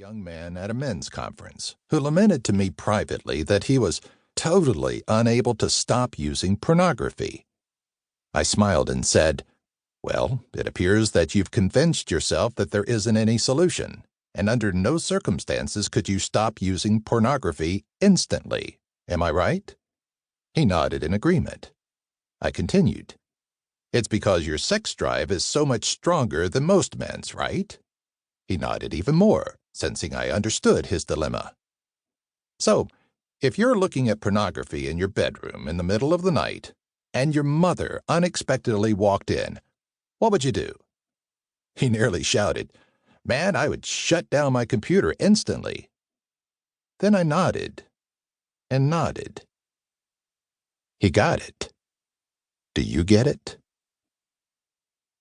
young man at a men's conference who lamented to me privately that he was totally unable to stop using pornography. I smiled and said, "Well, it appears that you've convinced yourself that there isn't any solution, and under no circumstances could you stop using pornography instantly. Am I right?" He nodded in agreement. I continued, "It's because your sex drive is so much stronger than most men's, right?" He nodded even more, sensing I understood his dilemma. "So, if you're looking at pornography in your bedroom in the middle of the night, and your mother unexpectedly walked in, what would you do?" He nearly shouted, "Man, I would shut down my computer instantly." Then I nodded and nodded. He got it. Do you get it?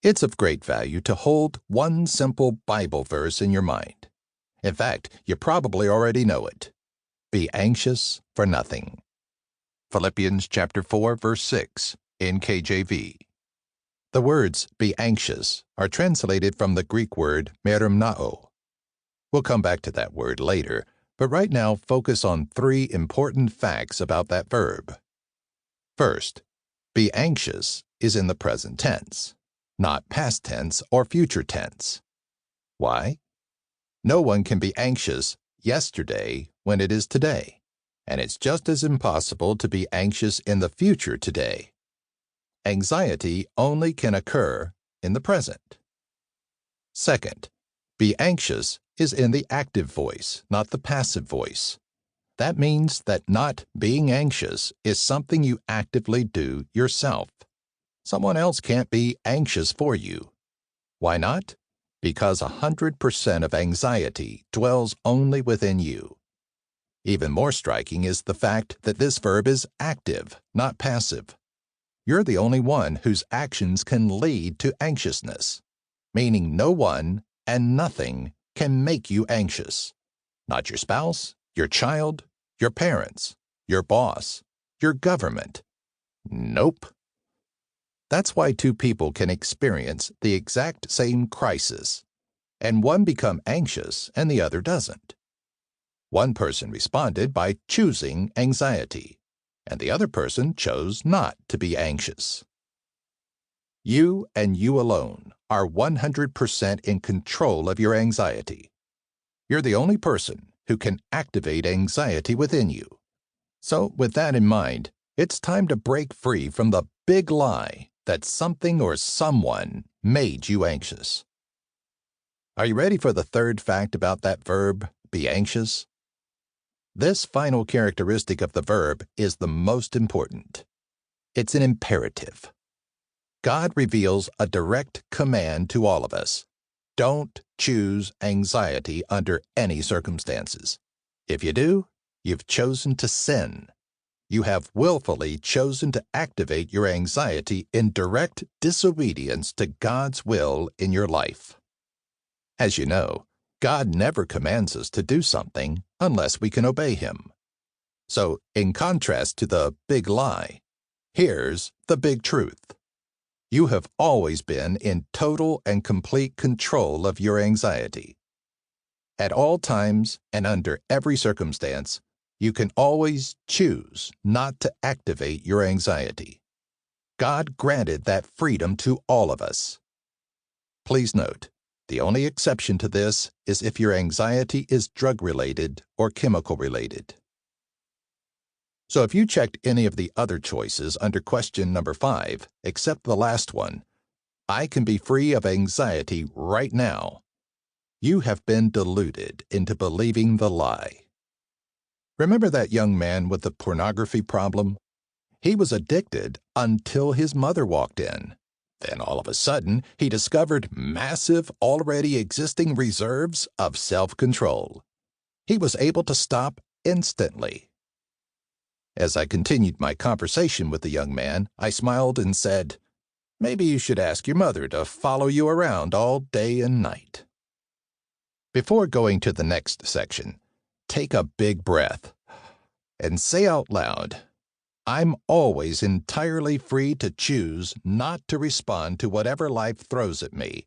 It's of great value to hold one simple Bible verse in your mind. In fact, you probably already know it. Be anxious for nothing. Philippians chapter 4, verse 6 in KJV. The words "be anxious" are translated from the Greek word merimnao. We'll come back to that word later, but right now focus on three important facts about that verb. First, be anxious is in the present tense, not past tense or future tense. Why? No one can be anxious yesterday when it is today, and it's just as impossible to be anxious in the future today. Anxiety only can occur in the present. Second, be anxious is in the active voice, not the passive voice. That means that not being anxious is something you actively do yourself. Someone else can't be anxious for you. Why not? Because 100% of anxiety dwells only within you. Even more striking is the fact that this verb is active, not passive. You're the only one whose actions can lead to anxiousness, meaning no one and nothing can make you anxious. Not your spouse, your child, your parents, your boss, your government. Nope. That's why two people can experience the exact same crisis, and one become anxious and the other doesn't. One person responded by choosing anxiety, and the other person chose not to be anxious. You and you alone are 100% in control of your anxiety. You're the only person who can activate anxiety within you. So, with that in mind, it's time to break free from the big lie that something or someone made you anxious. Are you ready for the third fact about that verb, be anxious? This final characteristic of the verb is the most important. It's an imperative. God reveals a direct command to all of us. Don't choose anxiety under any circumstances. If you do, you've chosen to sin. You have willfully chosen to activate your anxiety in direct disobedience to God's will in your life. As you know, God never commands us to do something unless we can obey Him. So, in contrast to the big lie, here's the big truth. You have always been in total and complete control of your anxiety. At all times and under every circumstance, you can always choose not to activate your anxiety. God granted that freedom to all of us. Please note, the only exception to this is if your anxiety is drug-related or chemical-related. So if you checked any of the other choices under question number 5, except the last one, I can be free of anxiety right now, you have been deluded into believing the lie. Remember that young man with the pornography problem? He was addicted until his mother walked in. Then all of a sudden, he discovered massive, already existing reserves of self-control. He was able to stop instantly. As I continued my conversation with the young man, I smiled and said, "Maybe you should ask your mother to follow you around all day and night." Before going to the next section, take a big breath and say out loud, "I'm always entirely free to choose not to respond to whatever life throws at me.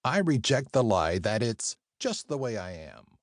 I reject the lie that it's just the way I am."